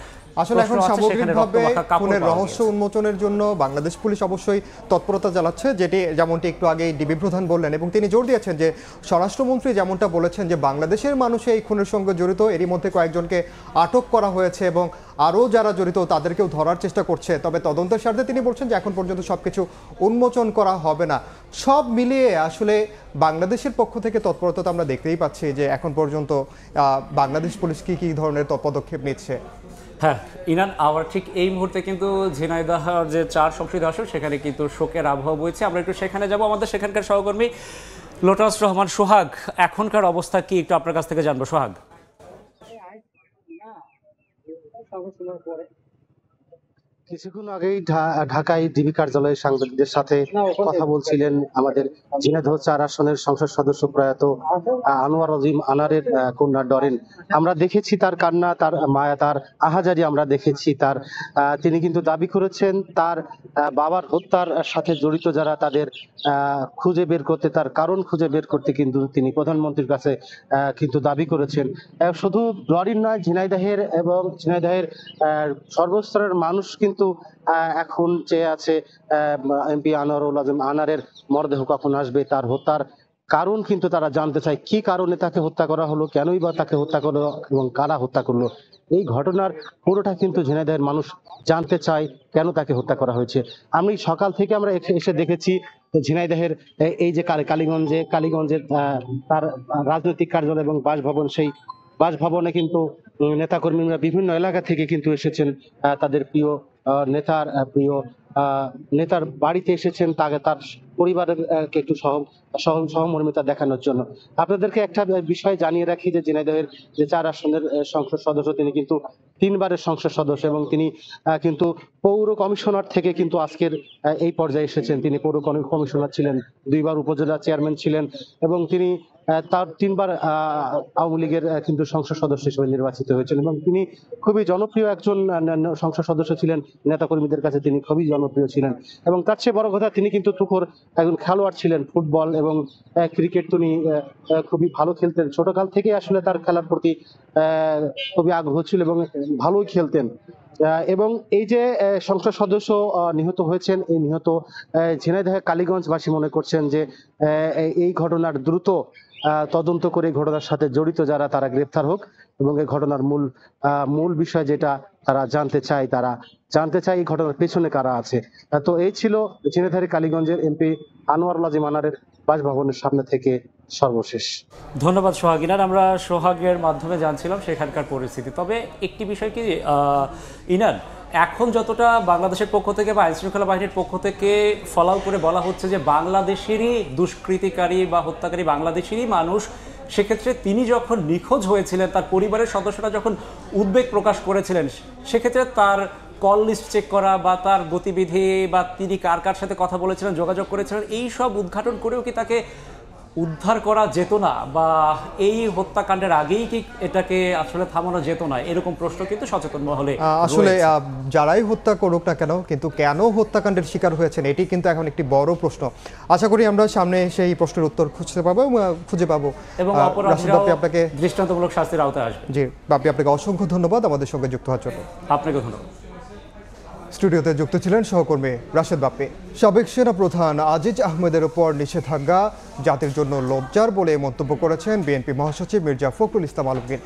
সামগ্রিকভাবে খুনের রহস্য উন্মোচনের জন্য বাংলাদেশ পুলিশ অবশ্যই তৎপরতা চালাচ্ছে, যেমনটি একটু আগে ডিবি প্রধান বললেন। এবং তিনি জোর দিয়েছেন যে স্বরাষ্ট্রমন্ত্রী যেমনটা বলেছেন যে বাংলাদেশের মানুষ এই খুনের সঙ্গে জড়িত, এরই মধ্যে কয়েকজনকে আটক করা হয়েছে এবং আরও যারা জড়িত তাদেরকেও ধরার চেষ্টা করছে। তবে তদন্তের স্বার্থে তিনি বলছেন যে এখন পর্যন্ত সবকিছু উন্মোচন করা হবে না। সব মিলিয়ে আসলে বাংলাদেশের পক্ষ থেকে তৎপরতা আমরা দেখতেই পাচ্ছি যে এখন পর্যন্ত বাংলাদেশ পুলিশ কি ধরনের পদক্ষেপ নিচ্ছে। হ্যাঁ ইনান, আবার ঠিক এই মুহূর্তে কিন্তু ঝিনাইদহের যে 4 সংসদীয় আসন সেখানে কিন্তু শোকের আবহাওয়া বইছে। আমরা একটু সেখানে যাব, আমাদের সেখানকার সহকর্মী লোটাস রহমান সোহাগ, এখনকার অবস্থা কি একটু আপনার কাছ থেকে জানবো সোহাগ। কিছুক্ষণ আগেই ঢাকায় ডিবি কার্যালয়ে সাংবাদিকদের সাথে কথা বলছিলেন আমাদের ঝিনাইদহ 4 আসনের সংসদ সদস্য প্রয়াত আনোয়ার আজিম আনারের কন্যা ডরেন। আমরা দেখেছি তার কান্না, তার মায়া, তার আহাজারি আমরা দেখেছি। তিনি কিন্তু দাবি করেছেন তার বাবার হত্যার সাথে জড়িত যারা তাদের খুঁজে বের করতে, তার কারণ খুঁজে বের করতে কিন্তু তিনি প্রধানমন্ত্রীর কাছে কিন্তু দাবি করেছেন। শুধু ডরিন নয়, ঝিনাইদহের এবং ঝিনাইদহের সর্বস্তরের মানুষ কিন্তু এখন চেয়ে আছে এমপি আনোয়ারুল আজিম আনারের মরদেহ কখন আসবে। তার হত্যার কারণ কিন্তু তারা জানতে চায়, কি কারণে তাকে হত্যা করা হলো, কেনই বা তাকে হত্যা করলো এবং কারা হত্যা করলো। এই ঘটনার পুরোটা কিন্তু ঝিনাইদহের মানুষ জানতে চায়, কেন তাকে হত্যা করা হয়েছে। আমি সকাল থেকে আমরা এসে দেখেছি ঝিনাইদহের এই যে কালীগঞ্জের তার রাজনৈতিক কার্যালয় এবং বাসভবন, সেই বাসভবনে কিন্তু নেতাকর্মীরা বিভিন্ন এলাকা থেকে কিন্তু এসেছেন তাদের প্রিয় নেতার বাড়িতে এসেছেন, তার পরিবারের একটু সহমর্মিতা দেখানোর জন্য। আপনাদেরকে একটা বিষয় জানিয়ে রাখি যে ঝিনাইদহের যে 4 আসনের সংসদ সদস্য, তিনি কিন্তু 3 বারের সংসদ সদস্য এবং তিনি কিন্তু পৌর কমিশনার থেকে কিন্তু আজকের এই পর্যায়ে এসেছেন। তিনি পৌর কমিশনার ছিলেন, 2 বার উপজেলা চেয়ারম্যান ছিলেন এবং তিনি তার 3 বার আওয়ামী লীগের কিন্তু সংসদ সদস্য হিসেবে নির্বাচিত হয়েছেন এবং তিনি খুবই জনপ্রিয় একজন সংসদ সদস্য ছিলেন। নেতাকর্মীদের কাছে তিনি খুবই জনপ্রিয় ছিলেন এবং তার চেয়ে বড় কথা, তিনি কিন্তু তুখোর একজন খেলোয়াড় ছিলেন ফুটবল এবং ক্রিকেট তিনি খুবই ভালো খেলতেন। ছোটকাল থেকে আসলে তার খেলার প্রতি খুবই আগ্রহ ছিল এবং ভালোই খেলতেন। এবং এই যে সংসদ সদস্য নিহত হয়েছেন, এই নিহত ঝিনাইদহ কালীগঞ্জবাসী মনে করছেন যে এই ঘটনার দ্রুত তদন্ত করে এই ঘটনার সাথে জড়িত যারা তারা গ্রেফতার হোক এবং এই ঘটনার মূল বিষয় যেটা তারা জানতে চায় এই ঘটনার পেছনে কারা আছে। তো এই ছিল ঝিনাইদহ কালীগঞ্জের এমপি আনোয়ারুল আজিম আনারের বাসভবনের সামনে থেকে সর্বশেষ। ধন্যবাদ সোহাগিনার। আমরা সোহাগের মাধ্যমে জানছিলাম সেখানকার পরিস্থিতি। তবে একটি বিষয় কি ইনান, এখন যতটা বাংলাদেশের পক্ষ থেকে বা আইনশৃঙ্খলা বাহিনীর পক্ষ থেকে ফলাও করে বলা হচ্ছে যে বাংলাদেশেরই দুষ্কৃতিকারী বা হত্যাকারী বাংলাদেশেরই মানুষ, সেক্ষেত্রে তিনি যখন নিখোঁজ হয়েছিলেন তার পরিবারের সদস্যরা যখন উদ্বেগ প্রকাশ করেছিলেন, সেক্ষেত্রে তার কল লিস্ট চেক করা বা তার গতিবিধি বা তিনি কার কার সাথে কথা বলেছিলেন, যোগাযোগ করেছিলেন, এই সব উদ্ঘাটন করেও কি তাকে উদ্ধার করা যেত না, বা এই হত্যাকাণ্ডের আগেই কি এটাকে আসলে থামানো যেত না? এরকম প্রশ্ন কিন্তু সচেতন মহলে আসলে যারাই হত্যা করুক না কেন, কিন্তু কেন হত্যাকাণ্ডের শিকার হয়েছেন এটি কিন্তু এখন একটি বড় প্রশ্ন। আশা করি আমরা সামনে সেই প্রশ্নের উত্তর খুঁজে পাবো এবং অপরাধীরাও আপনাকে দৃষ্টান্তমূলক শাস্তির আওতায় আসবে। জি বাপি, আপনাকে অসংখ্য ধন্যবাদ আমাদের সঙ্গে যুক্ত হওয়ার জন্য। আপনাকে ধন্যবাদ। স্টুডিওতে যুক্ত ছিলেন সহকর্মী রাশেদ বাপ্পি। সাবেক সেনা প্রধান আজিজ আহমেদের উপর নিষেধাজ্ঞা জাতির জন্য লজ্জার বলে মন্তব্য করেছেন বিএনপি মহাসচিব মির্জা ফখরুল ইসলাম আলমগীর।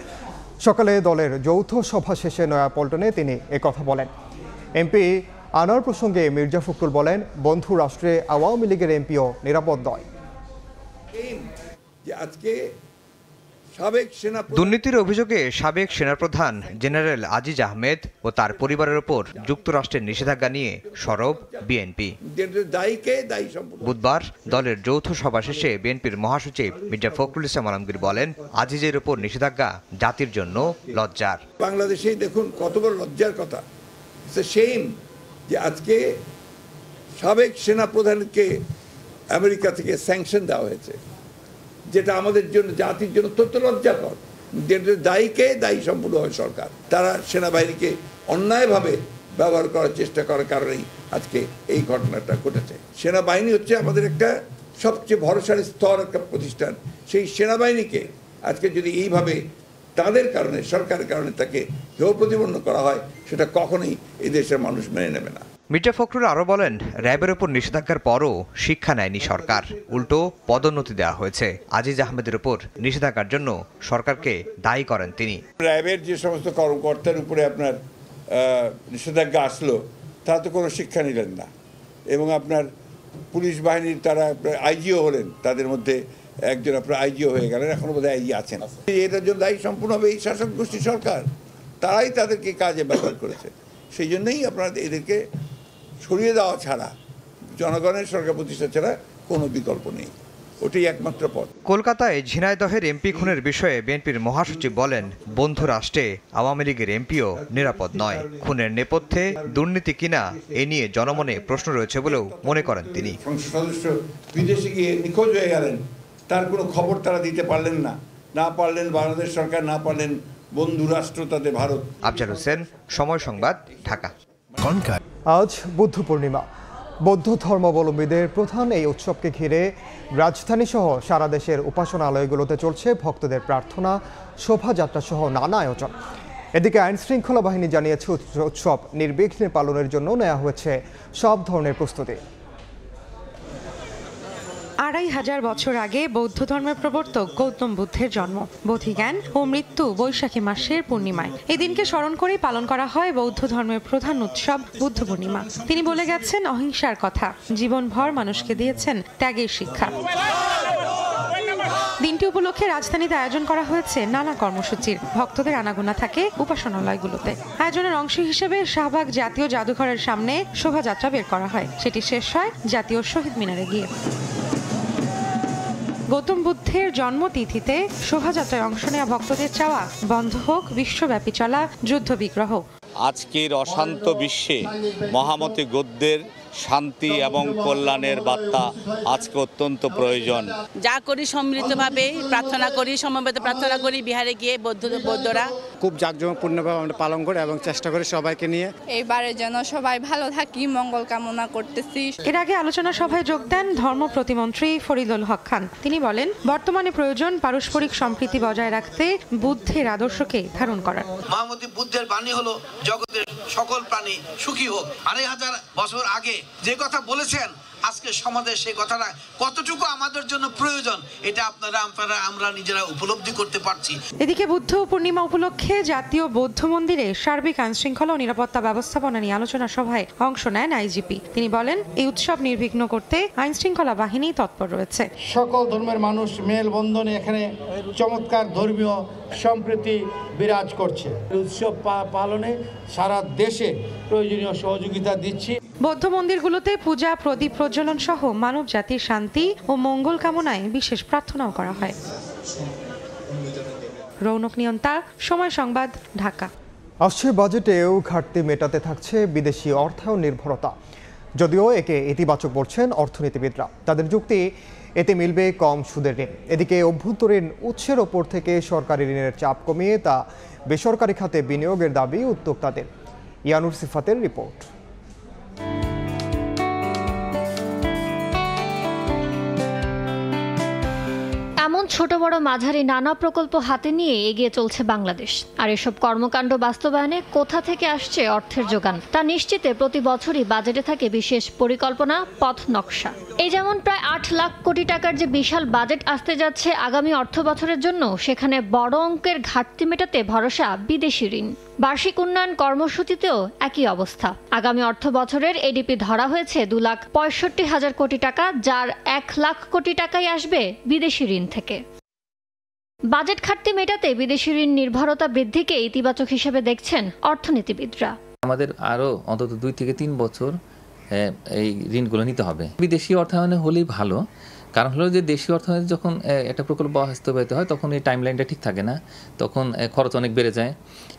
সকালে দলের যৌথ সভা শেষে নয়াপল্টনে তিনি একথা বলেন। এমপি আনোয়ার প্রসঙ্গে মির্জা ফখরুল বলেন, বন্ধু রাষ্ট্রে আওয়ামী লীগের এমপিও নিরাপদ নয়। দুর্নীতির অভিযোগে সাবেক সেনাপ্রধান জেনারেল আজিজ আহমেদ ও তার পরিবারের ওপর যুক্তরাষ্ট্রের নিষেধাজ্ঞা নিয়ে সরব বিএনপি। বুধবার দলের যৌথ সভা শেষে বিএনপির মহাসচিব মির্জা ফখরুল ইসলাম আলমগীর বলেন, আজিজের ওপর নিষেধাজ্ঞা জাতির জন্য লজ্জার। বাংলাদেশেই দেখুন কত বড় লজ্জার কথা, সেইম যে আজকে সাবেক সেনাপ্রধানকে আমেরিকা থেকে স্যাংশন দেওয়া হয়েছে, যেটা আমাদের জন্য জাতির জন্য অত্যন্ত লজ্জাকর। দায়ী সম্পূর্ণ হয় সরকার। তারা সেনাবাহিনীকে অন্যায়ভাবে ব্যবহার করার চেষ্টা করার কারণেই আজকে এই ঘটনাটা ঘটেছে। সেনাবাহিনী হচ্ছে আমাদের একটা সবচেয়ে ভরসার স্তর, একটা প্রতিষ্ঠান। সেই সেনাবাহিনীকে আজকে যদি এইভাবে তাদের কারণে, সরকারের কারণে তাকে হেয় প্রতিপন্ন করা হয়, সেটা কখনোই এই দেশের মানুষ মেনে নেবে না। মির্জা ফখরুল আরও বলেন, র্যাবের ওপর নিষেধাজ্ঞার পরও শিক্ষা নেয়নি সরকার, উল্টো পদোন্নতি দেওয়া হয়েছে। আজিজ আহমেদের ওপর নিষেধাজ্ঞার জন্য সরকারকে দায়ী করেন তিনি। র্যাবের যে সমস্ত কর্মকর্তার উপরে আপনার নিষেধাজ্ঞা আসলো, তারা তো কোনো শিক্ষা নিলেন না, এবং আপনার পুলিশ বাহিনীর তারা আইজিও হলেন, তাদের মধ্যে একজন আপনার আইজিও হয়ে গেলেন, এখনো বোধহয় আইজি আছেন। এটার জন্য দায়ী সম্পূর্ণভাবে এই শাসক গোষ্ঠী সরকার, তারাই তাদেরকে কাজে ব্যবহার করেছে। সেই জন্যই আপনার এদেরকে সরিয়ে দেওয়া ছাড়া, জনগণের সরকার প্রতিষ্ঠা ছাড়া কোনো বিকল্প নেই, ওটাই একমাত্র পথ। কলকাতায় ঝিনাইদহের এমপি খুনের বিষয়ে বিএনপির মহাসচিব বলেন, বন্ধু রাষ্ট্রে আওয়ামী লীগের এমপিও নিরাপদ নয়। খুনের নেপথ্যে দুর্নীতি কিনা এ নিয়ে জনমনে প্রশ্ন রয়েছে বলেও মনে করেন তিনি। সংসদ সদস্য বিদেশে গিয়ে নিখোঁজ হয়ে গেলেন, তার কোনো খবর তারা দিতে পারলেন না পারলেন বাংলাদেশ সরকার, না পারলেন বন্ধু রাষ্ট্র তাদের ভারত। আফজাল হোসেন, সময় সংবাদ, ঢাকা। আজ বুদ্ধ পূর্ণিমা। বৌদ্ধ ধর্মাবলম্বীদের প্রধান এই উৎসবকে ঘিরে রাজধানী সহ সারা দেশের উপাসনালয়গুলোতে চলছে ভক্তদের প্রার্থনা, শোভাযাত্রা সহ নানা আয়োজন। এদিকে আইন শৃঙ্খলা বাহিনী জানিয়েছে উৎসব নির্বিঘ্নে পালনের জন্য নেওয়া হয়েছে সব ধরনের প্রস্তুতি। ২৫০০ বছর আগে বৌদ্ধ ধর্মের প্রবর্তক গৌতম বুদ্ধের জন্ম, বোধিজ্ঞান ও মৃত্যু বৈশাখী মাসের পূর্ণিমায়। এই দিনকে স্মরণ করেই পালন করা হয় বৌদ্ধ ধর্মের প্রধান উৎসব বুদ্ধ পূর্ণিমা। তিনি বলে গেছেন অহিংসার কথা, জীবনভর মানুষকে দিয়েছেন ত্যাগের শিক্ষা। দিনটি উপলক্ষে রাজধানীতে আয়োজন করা হয়েছে নানা কর্মসূচির। ভক্তদের আনাগোনা থাকে উপাসনালয়গুলোতে। আয়োজনের অংশ হিসেবে শাহবাগ জাতীয় জাদুঘরের সামনে শোভাযাত্রা বের করা হয়, সেটি শেষ হয় জাতীয় শহীদ মিনারে গিয়ে। গৌতম বুদ্ধের জন্মতিথিতে শোভাযাত্রায় অংশ নেওয়া ভক্তদের চাওয়া, বন্ধ হোক বিশ্বব্যাপী চলা যুদ্ধ বিগ্রহ। আজকের অশান্ত বিশ্বে মহামতি গদ্যের শান্তি এবং কল্যাণের বার্তা আজকে অত্যন্ত প্রয়োজন। যা করি সম্মিলিতভাবে প্রার্থনা করি, সমবেত প্রার্থনা করি বিহারে গিয়ে বৌদ্ধরা খুব জাঁকজমকপূর্ণভাবে আমরা পালন করি এবং চেষ্টা করি সবাইকে নিয়ে। এইবারে যেন সবাই ভালো থাকি মঙ্গল কামনা করতেছি। এর আগে আলোচনা সভায় যোগ দেন ধর্ম প্রতিমন্ত্রী ফরিদুল হক খান। তিনি বলেন, বর্তমানে প্রয়োজন পারস্পরিক সম্প্রীতি বজায় রাখতে বুদ্ধের আদর্শকে ধারণ করার। মহামতি বুদ্ধের বাণী হলো জগতের সকল প্রাণী সুখী হোক। 2500 বছর আগে যে কথা বলেছেন, আজকে সমাজে সেই কথাটা কতটুকু আমাদের জন্য প্রয়োজন এটা আমরা নিজেরা উপলব্ধি করতে পারছি। এদিকে বুদ্ধ পূর্ণিমা উপলক্ষে জাতীয় বৌদ্ধ মন্দিরে সার্বিক আইনশৃঙ্খলা ও নিরাপত্তা ব্যবস্থাপনা নিয়ে আলোচনা সভায় অংশ নেন আইজিপি। তিনি বলেন, এই উৎসব নির্বিঘ্ন করতে আইনশৃঙ্খলা বাহিনী তৎপর রয়েছে। সকল ধর্মের মানুষ মেলবন্ধনে এখানে চমৎকার ধর্মীয় সম্প্রীতি বিরাজ করছে। উৎসব পালনে সারা দেশে প্রয়োজনীয় সহযোগিতা দিচ্ছি। বৌদ্ধ মন্দিরগুলোতে পূজা, প্রদীপ প্রজ্বলন সহ মানব জাতির শান্তি ও মঙ্গল কামনায় বিশেষ প্রার্থনাও করা হয়। রৌনক নিয়ন্তা, সময় সংবাদ, ঢাকা। আসছে বাজেটেও ঘাটতি মেটাতে থাকছে বিদেশি অর্থায়ন নির্ভরতা। যদিও একে ইতিবাচক বলছেন অর্থনীতিবিদরা। তাদের যুক্তি, এতে মিলবে কম সুদের ঋণ। এদিকে অভ্যন্তরীণ উৎসের ওপর থেকে সরকারি ঋণের চাপ কমিয়ে তা বেসরকারি খাতে বিনিয়োগের দাবি উদ্যোক্তাদের। ইয়ানুর সিফাতের রিপোর্ট। এমন ছোট বড় মাঝারি নানা প্রকল্প হাতে নিয়ে এগিয়ে চলছে বাংলাদেশ। আর এসব কর্মকাণ্ড বাস্তবায়নে কোথা থেকে আসছে অর্থের যোগান তা নিশ্চিতে প্রতি বছরই বাজেটে থাকে বিশেষ পরিকল্পনা, পথ নকশা। এই যেমন প্রায় 8 লাখ কোটি টাকার যে বিশাল বাজেট আসতে যাচ্ছে আগামী অর্থ বছরের জন্য, সেখানে বড় অঙ্কের ঘাটতি মেটাতে ভরসা বিদেশি ঋণ। বার্ষিক উন্নয়ন কর্মসূচিতেও একই অবস্থা। আগামী অর্থ বছরের এডিপি ধরা হয়েছে 2,65,000 কোটি টাকা, যার 1 লাখ কোটি টাকাই আসবে বিদেশি ঋণ থেকে। বাজেট ঘাটতি মেটাতে বিদেশি ঋণ নির্ভরতা বৃদ্ধিকে ইতিবাচক হিসেবে দেখছেন অর্থনীতিবিদরা। আমাদের আরও অন্তত 2 থেকে 3 বছর এই ঋণগুলো নিতে হবে। বিদেশি অর্থায়নে হলেই ভালো, কারণ হলো যে দেশীয় অর্থায়নে যখন একটা প্রকল্প বাস্তবায়িত হয় তখন এই টাইমলাইনটা ঠিক থাকে না, তখন খরচ অনেক বেড়ে যায়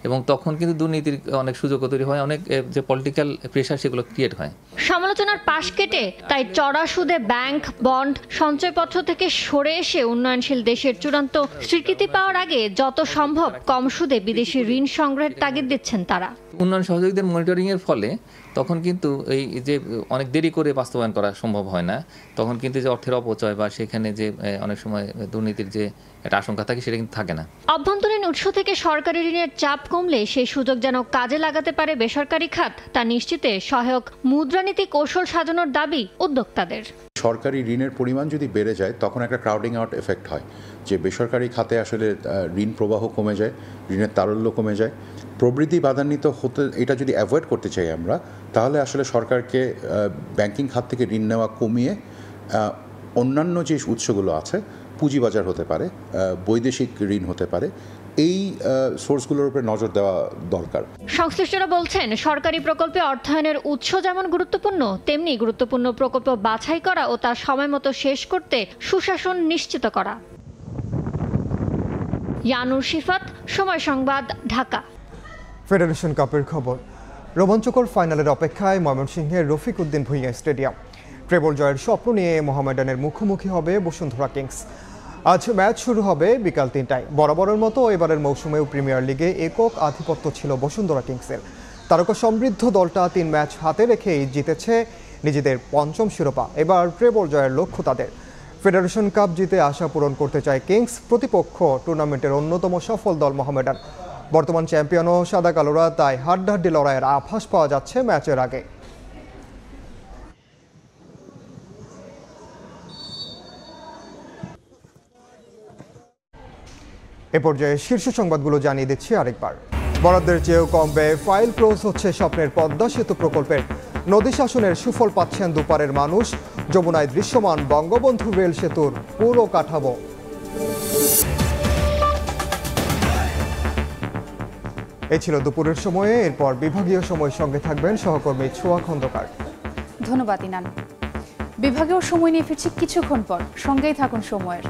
এবং তখন কিন্তু দুর্নীতির অনেক সুযোগ তৈরি হয়, অনেক যে পলিটিক্যাল প্রেশার সেগুলো ক্রিয়েট হয়। সমালোচনার পাশ কেটে তাই চড়া সুদে ব্যাংক, বন্ড, সঞ্চয়পত্র থেকে সরে এসে উন্নয়নশীল দেশের চূড়ান্ত স্বীকৃতি পাওয়ার আগে যত সম্ভব কম সুদে বিদেশি ঋণ সংগ্রহের তাগিদ দিচ্ছেন তারা। উন্নয়ন সহযোগীদের মনিটরিংয়ের ফলে তখন কিন্তু এই যে অনেক দেরি করে বাস্তবায়ন করা সম্ভব হয় না, তখন কিন্তু যে অর্থের অপচয় বা সেখানে যে অনেক সময় দুর্নীতির যে একটা আশঙ্কা থাকে সেটা কিন্তু থাকে না। অভ্যন্তরীণ উৎস থেকে সরকারি ঋণের চাপ কমলে সেই সুযোগ যেন কাজে লাগাতে পারে বেসরকারি খাত, তা নিশ্চিতে সহায়ক মুদ্রানীতি কৌশল সাজানোর দাবি উদ্যোক্তাদের। সরকারি ঋণের পরিমাণ যদি বেড়ে যায় তখন একটা ক্রাউডিং আউট এফেক্ট হয়, যে বেসরকারি খাতে আসলে ঋণ প্রবাহ কমে যায়, ঋণের তারল্য কমে যায়। প্রবৃদ্ধি বাধান্বিত হতে এটা যদি অ্যাভয়েড করতে চাই আমরা, তাহলে আসলে সরকারকে ব্যাংকিং খাত থেকে ঋণ নেওয়া কমিয়ে অন্যান্য যে উৎসগুলো আছে, পুঁজিবাজার হতে পারে, বৈদেশিক ঋণ হতে পারে, এই সোর্সগুলোর উপরে নজর দেওয়া দরকার। সংশ্লিষ্টরা বলছেন, সরকারি প্রকল্পে অর্থায়নের উৎস যেমন গুরুত্বপূর্ণ, তেমনি গুরুত্বপূর্ণ প্রকল্প বাছাই করা ও তা সময়মতো শেষ করতে সুশাসন নিশ্চিত করা। ইয়ানুর সিফাত, সময় সংবাদ, ঢাকা। ফেডারেশন কাপের খবর। রোমাঞ্চকর ফাইনালের অপেক্ষায় ময়মনসিংহের রফিক উদ্দিন ভূঁইয়া স্টেডিয়াম। ট্রেবল জয়ের স্বপ্ন নিয়ে মোহামেডানের মুখোমুখি হবে বসুন্ধরা কিংস। আজ ম্যাচ শুরু হবে বিকাল 3টায়। বরাবরের মতো এবারের মৌসুমেও প্রিমিয়ার লিগে একক আধিপত্য ছিল বসুন্ধরা কিংসের। তারকা সমৃদ্ধ দলটা 3 ম্যাচ হাতে রেখেই জিতেছে নিজেদের 5ম শিরোপা। এবার ট্রেবল জয়ের লক্ষ্য তাদের। ফেডারেশন কাপ জিতে আশা পূরণ করতে চায় কিংস। প্রতিপক্ষ টুর্নামেন্টের অন্যতম সফল দল মোহামেডান। বর্তমান চ্যাম্পিয়ন ও সাদা কালোরা, তাই হাড্ডাহাড্ডি লড়াইয়ের আভাস পাওয়া যাচ্ছে ম্যাচের আগে। এ পর্যায়ে শীর্ষ সংবাদগুলো জানিয়ে দিচ্ছি আরেকবার। বরাদ্দের চেয়েও কম ব্যয়ে ফাইল ক্লোজ হচ্ছে স্বপ্নের পদ্মা সেতু প্রকল্পের। নদী শাসনের সুফল পাচ্ছেন দুপারের মানুষ। যমুনায় দৃশ্যমান বঙ্গবন্ধু রেল সেতুর পুরো কাঠামো। এই ছিল দুপুরের সময়ে। এরপর বিভাগীয় সময়ের সঙ্গে থাকবেন সহকর্মী ছোয়া খন্দকার। ধন্যবাদ ইনান। বিভাগীয় সময় নিয়ে ফিরছি কিছুক্ষণ পর, সঙ্গেই থাকুন সময়ের।